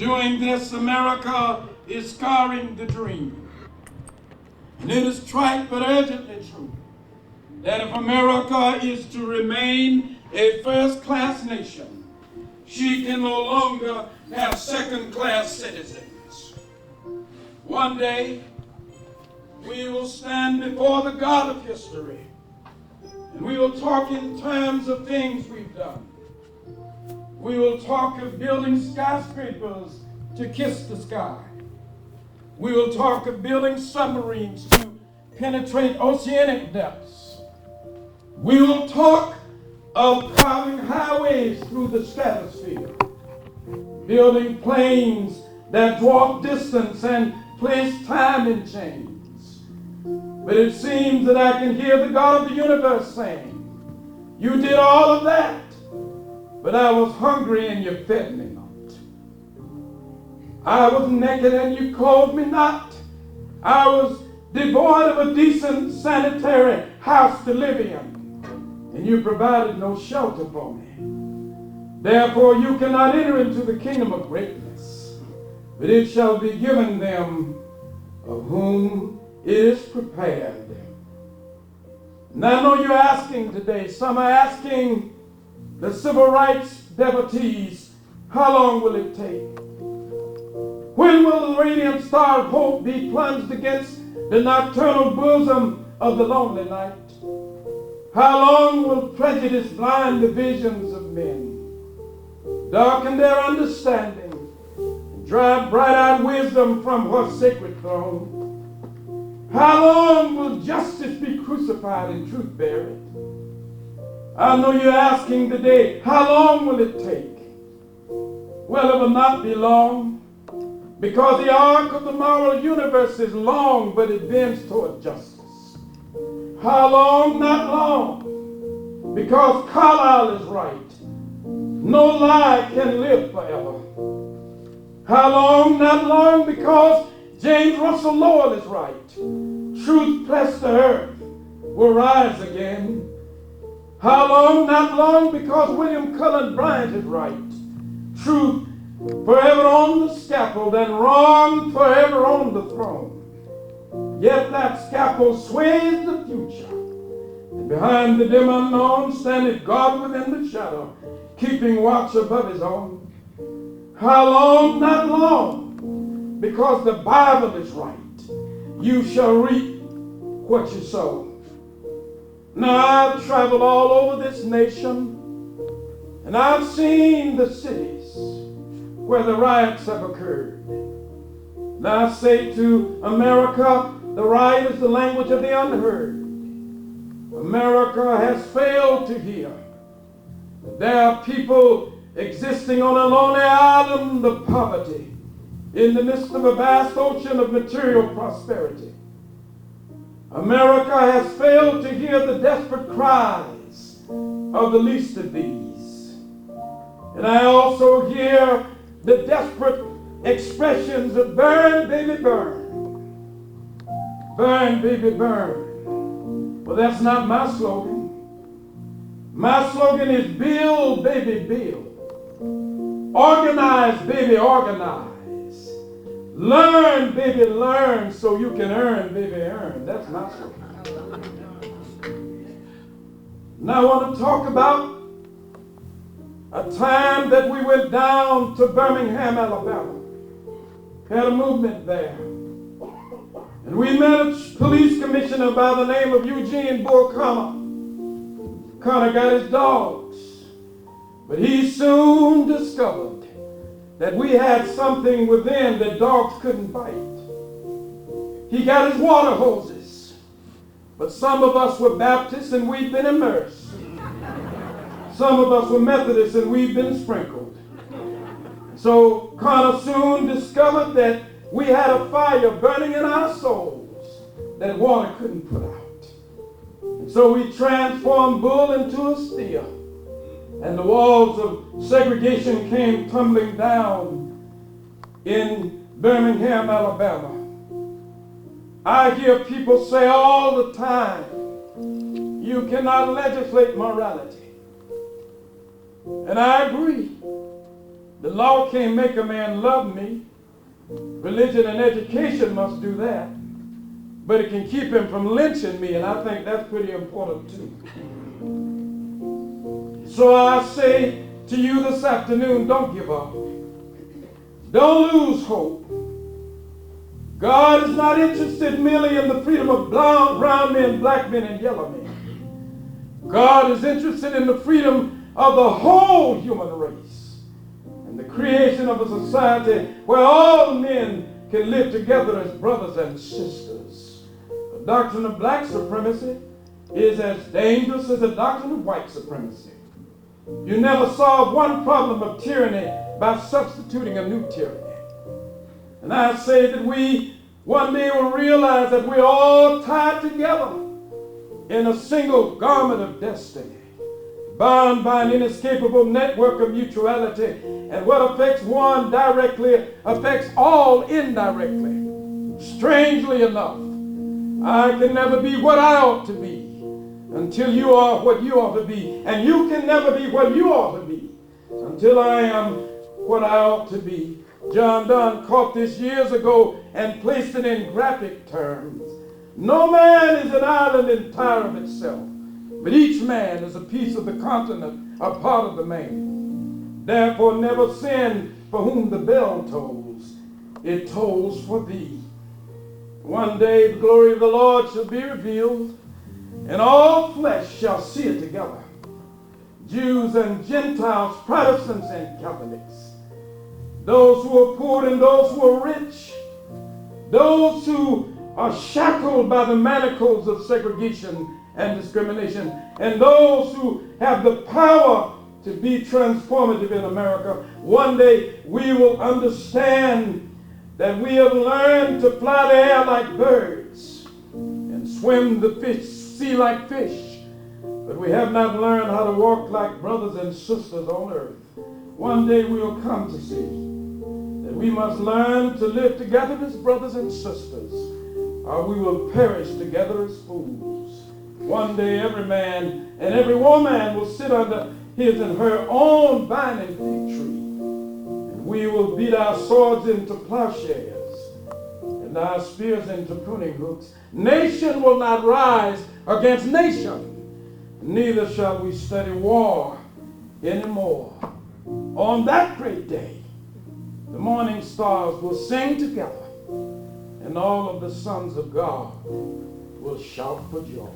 Doing this, America is scarring the dream. And it is trite but urgently true that if America is to remain a first-class nation, she can no longer have second-class citizens. One day, we will stand before the God of history, and we will talk in terms of things we've done. We will talk of building skyscrapers to kiss the sky. We will talk of building submarines to penetrate oceanic depths. We will talk of carving highways through the stratosphere, building planes that dwarf distance and place time in chains. But it seems that I can hear the God of the universe saying, "You did all of that, but I was hungry and you fed me not. I was naked and you clothed me not. I was devoid of a decent sanitary house to live in, and you provided no shelter for me. Therefore you cannot enter into the kingdom of greatness, but it shall be given them of whom it is prepared." And I know you're asking today, some are asking the civil rights devotees, how long will it take? When will the radiant star of hope be plunged against the nocturnal bosom of the lonely night? How long will prejudice blind the visions of men, darken their understanding, and drive bright-eyed wisdom from her sacred throne? How long will justice be crucified and truth buried? I know you're asking today, how long will it take? Well, it will not be long, because the arc of the moral universe is long, but it bends toward justice. How long? Not long, because Carlyle is right. No lie can live forever. How long? Not long, because James Russell Lowell is right. Truth pressed to earth will rise again. How long? Not long, because William Cullen Bryant is right. Truth forever on the scaffold and wrong forever on the throne. Yet that scaffold sways the future, and behind the dim unknown standeth God within the shadow, keeping watch above his own. How long? Not long, because the Bible is right. You shall reap what you sow. Now, I've traveled all over this nation, and I've seen the cities where the riots have occurred. And I say to America, the riot is the language of the unheard. America has failed to hear that there are people existing on a lonely island of poverty in the midst of a vast ocean of material prosperity. America has failed to hear the desperate cries of the least of these. And I also hear the desperate expressions of burn, baby, burn. Burn, baby, burn. Well, that's not my slogan. My slogan is build, baby, build. Organize, baby, organize. Learn, baby, learn, so you can earn, baby, earn. That's my slogan. Now I want to talk about a time that we went down to Birmingham, Alabama. Had a movement there. And we met a police commissioner by the name of Eugene Bull Connor. Connor got his dogs. But he soon discovered that we had something within that dogs couldn't bite. He got his water hoses. But some of us were Baptists and we've been immersed. Some of us were Methodists and we've been sprinkled. So Connor soon discovered that we had a fire burning in our souls that water couldn't put out. And so we transformed Bull into a steer. And the walls of segregation came tumbling down in Birmingham, Alabama. I hear people say all the time, you cannot legislate morality. And I agree. The law can't make a man love me. Religion and education must do that. But it can keep him from lynching me, and I think that's pretty important too. So I say to you this afternoon, don't give up. Don't lose hope. God is not interested merely in the freedom of brown men, black men, and yellow men. God is interested in the freedom of the whole human race and the creation of a society where all men can live together as brothers and sisters. The doctrine of black supremacy is as dangerous as the doctrine of white supremacy. You never solve one problem of tyranny by substituting a new tyranny. And I say that we one day will realize that we're all tied together in a single garment of destiny, bound by an inescapable network of mutuality, and what affects one directly affects all indirectly. Strangely enough, I can never be what I ought to be until you are what you ought to be, and you can never be what you ought to be until I am what I ought to be. John Donne caught this years ago and placed it in graphic terms. No man is an island entire of itself, but each man is a piece of the continent, a part of the man. Therefore never sin for whom the bell tolls. It tolls for thee. One day the glory of the Lord shall be revealed, and all flesh shall see it together. Jews and Gentiles, Protestants and Catholics, those who are poor and those who are rich, those who are shackled by the manacles of segregation and discrimination, and those who have the power to be transformative in America. One day we will understand that we have learned to fly the air like birds and swim the sea like fish, but we have not learned how to walk like brothers and sisters on earth. One day we will come to see that we must learn to live together as brothers and sisters, or we will perish together as fools. One day every man and every woman will sit under his and her own vine and fig tree, and we will beat our swords into plowshares and our spears into pruning hooks. Nation will not rise against nation, neither shall we study war anymore. On that great day, the morning stars will sing together, and all of the sons of God will shout for joy.